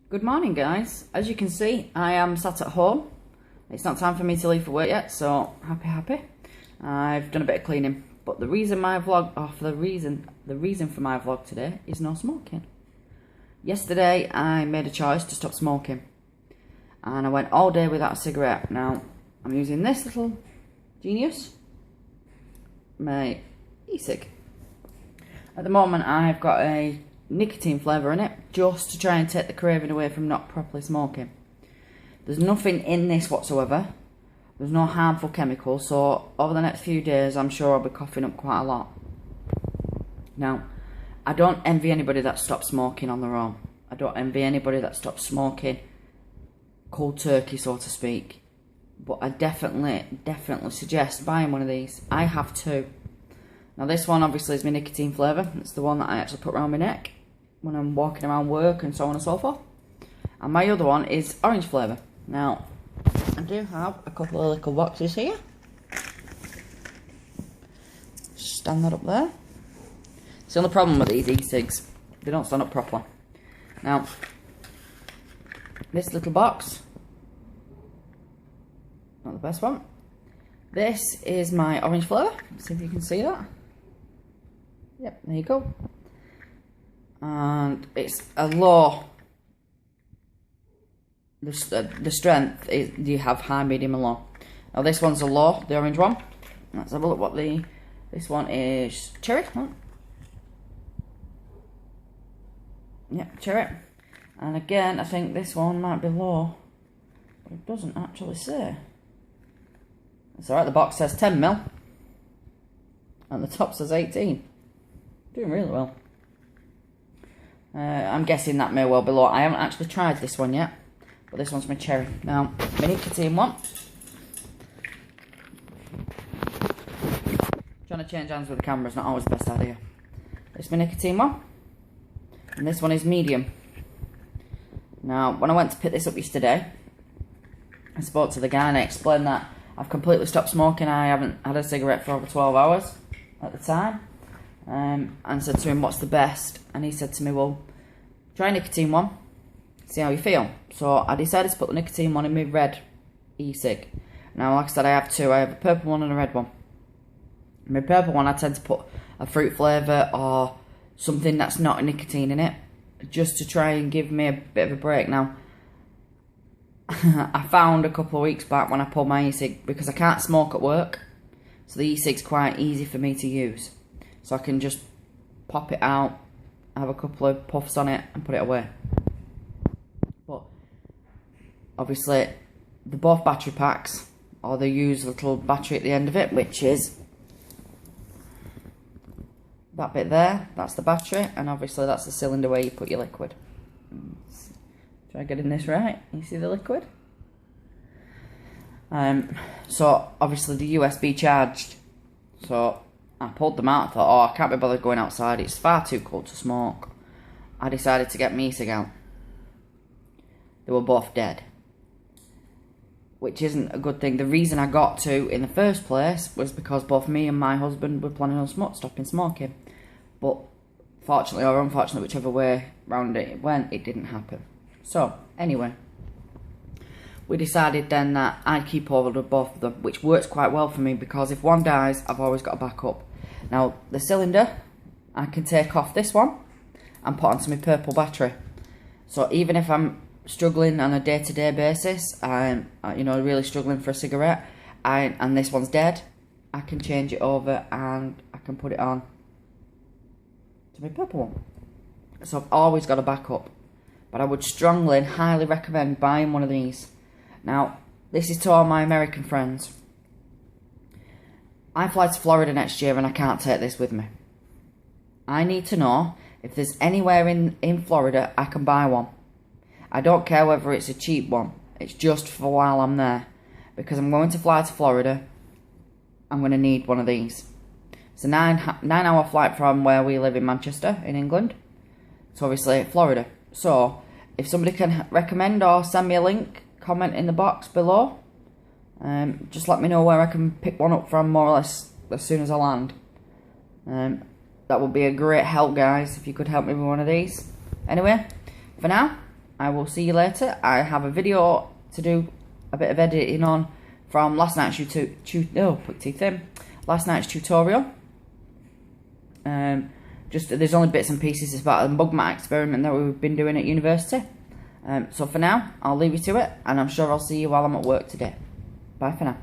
Good morning, guys. As you can see, I am sat at home. It's not time for me to leave for work yet, so happy. I've done a bit of cleaning, but the reason for my vlog today is no smoking. Yesterday, I made a choice to stop smoking, and I went all day without a cigarette. Now, I'm using this little genius, my e-cig. At the moment, I've got a nicotine flavour in it, just to try and take the craving away from not properly smoking. There's nothing in this whatsoever. There's no harmful chemicals, so over the next few days I'm sure I'll be coughing up quite a lot. Now, I don't envy anybody that stops smoking on their own. I don't envy anybody that stops smoking cold turkey, so to speak. But I definitely suggest buying one of these. I have two. Now this one obviously is my nicotine flavour. It's the one that I actually put around my neck when I'm walking around work and so on and so forth. And my other one is orange flavour. Now, I do have a couple of little boxes here. Stand that up there. It's the only problem with these e-cigs. They don't stand up properly. Now, this little box, not the best one. This is my orange flavour. See if you can see that. Yep, there you go. And it's a low. The strength is, you have high, medium and low. Now this one's a low, the orange one. Let's have a look what this one is. Cherry. Oh. Yep, cherry. And again, I think this one might be low, but it doesn't actually say. It's alright, the box says 10ml and the top says 18. Doing really well. I'm guessing that may well be low. I haven't actually tried this one yet, but this one's my cherry. Now, my nicotine one. Trying to change hands with the camera is not always the best idea. This is my nicotine one, and this one is medium. Now, when I went to pick this up yesterday, I spoke to the guy and I explained that I've completely stopped smoking. I haven't had a cigarette for over 12 hours at the time. And said to him, what's the best? And he said to me, well, try nicotine one, see how you feel. So I decided to put the nicotine one in my red e-cig. Now, like I said, I have two. I have a purple one and a red one. In my purple one, I tend to put a fruit flavour or something that's not nicotine in it, just to try and give me a bit of a break. Now, I found a couple of weeks back when I pulled my e-cig, because I can't smoke at work, so the e-cig's quite easy for me to use. So I can just pop it out, have a couple of puffs on it and put it away. But obviously they're both battery packs, or they use a little battery at the end of it, which is that bit there. That's the battery, and obviously that's the cylinder where you put your liquid. Try getting this right. You see the liquid? So obviously the USB charged. So I pulled them out. I thought, oh, I can't be bothered going outside. It's far too cold to smoke. I decided to get my e-cig out. They were both dead, which isn't a good thing. The reason I got to in the first place was because both me and my husband were planning on stopping smoking. But fortunately or unfortunately, whichever way round it went, it didn't happen. So, anyway, we decided then that I'd keep hold of both of them, which works quite well for me, because if one dies, I've always got a backup. Now, the cylinder, I can take off this one and put onto my purple battery. So even if I'm struggling on a day-to-day basis, I'm really struggling for a cigarette, and this one's dead, I can change it over and I can put it on to my purple one. So I've always got a backup. But I would strongly and highly recommend buying one of these. Now, this is to all my American friends. I fly to Florida next year and I can't take this with me. I need to know if there's anywhere in Florida I can buy one. I don't care whether it's a cheap one. It's just for while I'm there. Because I'm going to fly to Florida. I'm going to need one of these. It's a 9-hour flight from where we live in Manchester, in England. It's obviously Florida. So, if somebody can recommend or send me a link, comment in the box below. Just let me know where I can pick one up from, more or less, as soon as I land. That would be a great help, guys, if you could help me with one of these. Anyway, for now, I will see you later. I have a video to do a bit of editing on from last night's last night's tutorial. Just there's only bits and pieces. It's about a bug mat experiment that we've been doing at university. So for now, I'll leave you to it, and I'm sure I'll see you while I'm at work today. Bye for now.